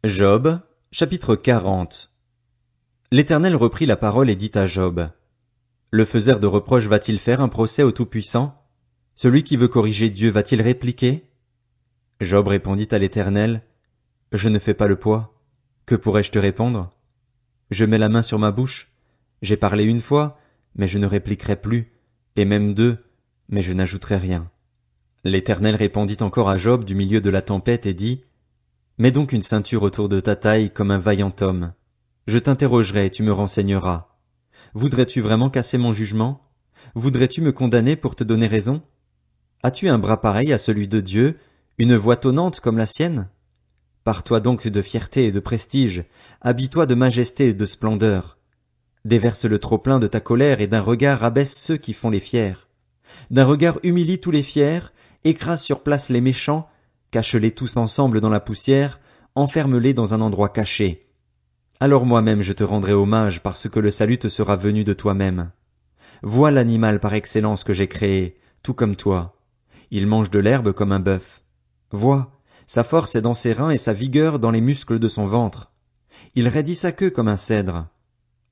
Job, chapitre 40. L'Éternel reprit la parole et dit à Job. Le faiseur de reproches va-t-il faire un procès au Tout-Puissant? Celui qui veut corriger Dieu va-t-il répliquer? Job répondit à l'Éternel. Je ne fais pas le poids. Que pourrais-je te répondre? Je mets la main sur ma bouche. J'ai parlé une fois, mais je ne répliquerai plus, et même deux, mais je n'ajouterai rien. L'Éternel répondit encore à Job du milieu de la tempête et dit. Mets donc une ceinture autour de ta taille comme un vaillant homme. Je t'interrogerai et tu me renseigneras. Voudrais-tu vraiment casser mon jugement? Voudrais-tu me condamner pour te donner raison? As-tu un bras pareil à celui de Dieu, une voix tonnante comme la sienne? Pars-toi donc de fierté et de prestige, habille-toi de majesté et de splendeur. Déverse le trop-plein de ta colère et d'un regard abaisse ceux qui font les fiers. D'un regard humilie tous les fiers, écrase sur place les méchants, cache-les tous ensemble dans la poussière, enferme-les dans un endroit caché. Alors moi-même je te rendrai hommage parce que le salut te sera venu de toi-même. Vois l'animal par excellence que j'ai créé, tout comme toi. Il mange de l'herbe comme un bœuf. Vois, sa force est dans ses reins et sa vigueur dans les muscles de son ventre. Il raidit sa queue comme un cèdre.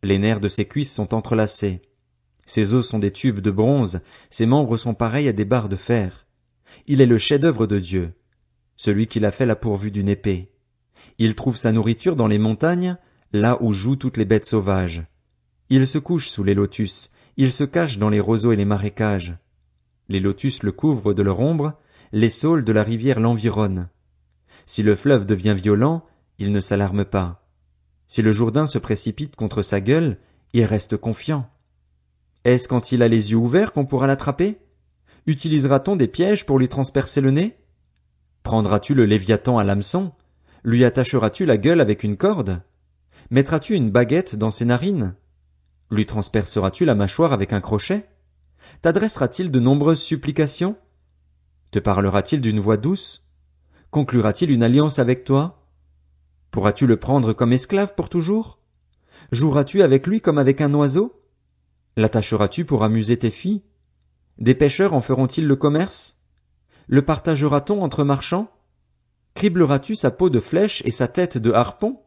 Les nerfs de ses cuisses sont entrelacés. Ses os sont des tubes de bronze, ses membres sont pareils à des barres de fer. Il est le chef-d'œuvre de Dieu. Celui qui l'a fait l'a pourvu d'une épée. Il trouve sa nourriture dans les montagnes, là où jouent toutes les bêtes sauvages. Il se couche sous les lotus, il se cache dans les roseaux et les marécages. Les lotus le couvrent de leur ombre, les saules de la rivière l'environnent. Si le fleuve devient violent, il ne s'alarme pas. Si le Jourdain se précipite contre sa gueule, il reste confiant. Est-ce quand il a les yeux ouverts qu'on pourra l'attraper? Utilisera-t-on des pièges pour lui transpercer le nez? Prendras-tu le Léviathan à l'hameçon? Lui attacheras-tu la gueule avec une corde? Mettras-tu une baguette dans ses narines? Lui transperceras-tu la mâchoire avec un crochet? T'adressera-t-il de nombreuses supplications? Te parlera-t-il d'une voix douce? Conclura-t-il une alliance avec toi? Pourras-tu le prendre comme esclave pour toujours? Joueras-tu avec lui comme avec un oiseau? L'attacheras-tu pour amuser tes filles? Des pêcheurs en feront-ils le commerce? Le partagera-t-on entre marchands? Cribleras-tu sa peau de flèche et sa tête de harpon?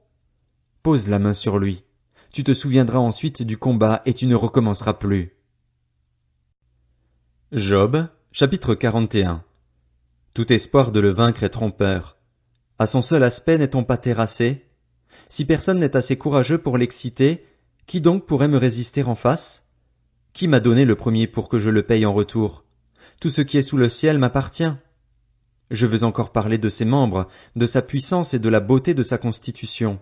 Pose la main sur lui. Tu te souviendras ensuite du combat et tu ne recommenceras plus. Job, chapitre 41. Tout espoir de le vaincre est trompeur. À son seul aspect n'est-on pas terrassé? Si personne n'est assez courageux pour l'exciter, qui donc pourrait me résister en face? Qui m'a donné le premier pour que je le paye en retour? Tout ce qui est sous le ciel m'appartient. Je veux encore parler de ses membres, de sa puissance et de la beauté de sa constitution.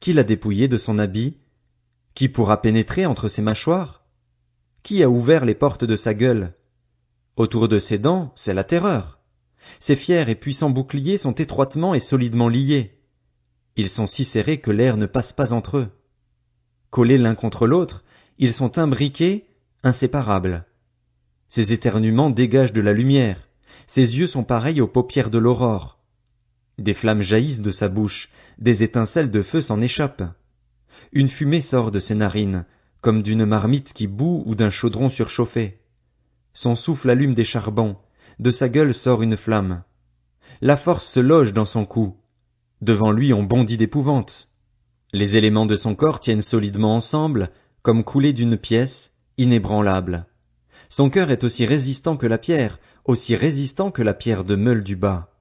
Qui l'a dépouillé de son habit? Qui pourra pénétrer entre ses mâchoires? Qui a ouvert les portes de sa gueule? Autour de ses dents, c'est la terreur. Ses fiers et puissants boucliers sont étroitement et solidement liés. Ils sont si serrés que l'air ne passe pas entre eux. Collés l'un contre l'autre, ils sont imbriqués, inséparables. Ses éternuements dégagent de la lumière. Ses yeux sont pareils aux paupières de l'aurore. Des flammes jaillissent de sa bouche, des étincelles de feu s'en échappent. Une fumée sort de ses narines, comme d'une marmite qui bout ou d'un chaudron surchauffé. Son souffle allume des charbons, de sa gueule sort une flamme. La force se loge dans son cou. Devant lui on bondit d'épouvante. Les éléments de son corps tiennent solidement ensemble, comme coulés d'une pièce, inébranlables. Son cœur est aussi résistant que la pierre, aussi résistant que la pierre de meule du bas.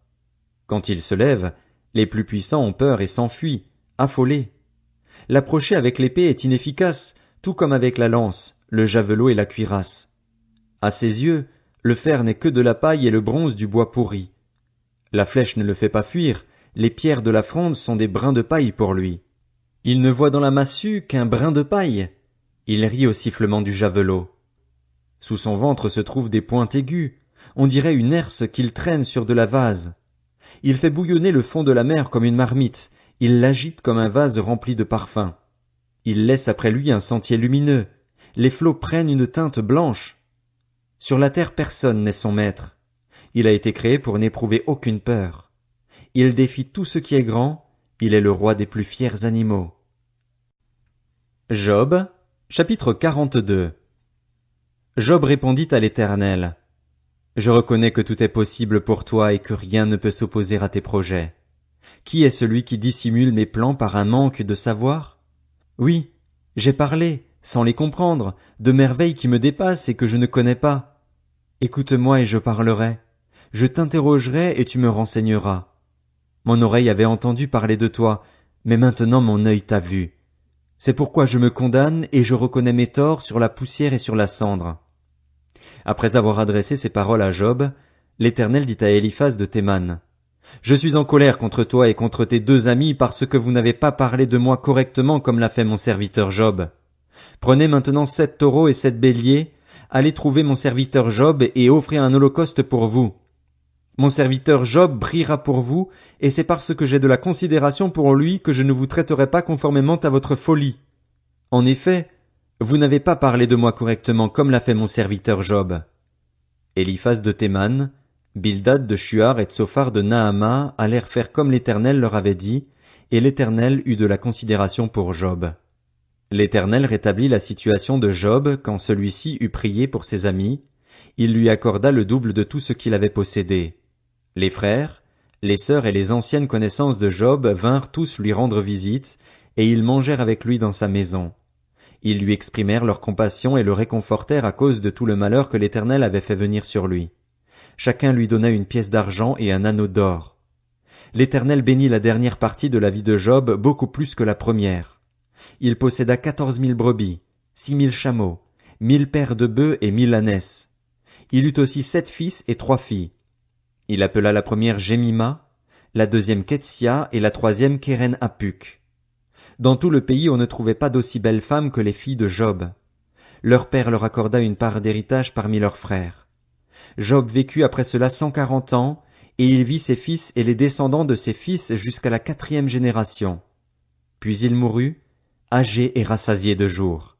Quand il se lève, les plus puissants ont peur et s'enfuient, affolés. L'approcher avec l'épée est inefficace, tout comme avec la lance, le javelot et la cuirasse. À ses yeux, le fer n'est que de la paille et le bronze du bois pourri. La flèche ne le fait pas fuir, les pierres de la fronde sont des brins de paille pour lui. Il ne voit dans la massue qu'un brin de paille. Il rit au sifflement du javelot. Sous son ventre se trouvent des pointes aiguës, on dirait une herse qu'il traîne sur de la vase. Il fait bouillonner le fond de la mer comme une marmite, il l'agite comme un vase rempli de parfums. Il laisse après lui un sentier lumineux, les flots prennent une teinte blanche. Sur la terre personne n'est son maître. Il a été créé pour n'éprouver aucune peur. Il défie tout ce qui est grand, il est le roi des plus fiers animaux. Job, chapitre 42. Job répondit à l'Éternel. Je reconnais que tout est possible pour toi et que rien ne peut s'opposer à tes projets. Qui est celui qui dissimule mes plans par un manque de savoir? Oui, j'ai parlé, sans les comprendre, de merveilles qui me dépassent et que je ne connais pas. Écoute-moi et je parlerai. Je t'interrogerai et tu me renseigneras. Mon oreille avait entendu parler de toi, mais maintenant mon œil t'a vu. C'est pourquoi je me condamne et je reconnais mes torts sur la poussière et sur la cendre. Après avoir adressé ces paroles à Job, l'Éternel dit à Éliphaz de Théman: Je suis en colère contre toi et contre tes deux amis parce que vous n'avez pas parlé de moi correctement comme l'a fait mon serviteur Job. Prenez maintenant 7 taureaux et 7 béliers, allez trouver mon serviteur Job et offrez un holocauste pour vous. Mon serviteur Job priera pour vous, et c'est parce que j'ai de la considération pour lui que je ne vous traiterai pas conformément à votre folie. En effet, vous n'avez pas parlé de moi correctement comme l'a fait mon serviteur Job. Éliphaz de Théman, Bildad de Shuar et Tsophar de Naama allèrent faire comme l'Éternel leur avait dit, et l'Éternel eut de la considération pour Job. L'Éternel rétablit la situation de Job quand celui-ci eut prié pour ses amis, il lui accorda le double de tout ce qu'il avait possédé. Les frères, les sœurs et les anciennes connaissances de Job vinrent tous lui rendre visite, et ils mangèrent avec lui dans sa maison. Ils lui exprimèrent leur compassion et le réconfortèrent à cause de tout le malheur que l'Éternel avait fait venir sur lui. Chacun lui donna une pièce d'argent et un anneau d'or. L'Éternel bénit la dernière partie de la vie de Job beaucoup plus que la première. Il posséda 14 000 brebis, 6 000 chameaux, 1000 paires de bœufs et 1000 ânesses. Il eut aussi 7 fils et 3 filles. Il appela la première Jémima, la deuxième Ketsia et la troisième Kéren Apuk. Dans tout le pays on ne trouvait pas d'aussi belles femmes que les filles de Job. Leur père leur accorda une part d'héritage parmi leurs frères. Job vécut après cela 140 ans, et il vit ses fils et les descendants de ses fils jusqu'à la 4e génération. Puis il mourut, âgé et rassasié de jours.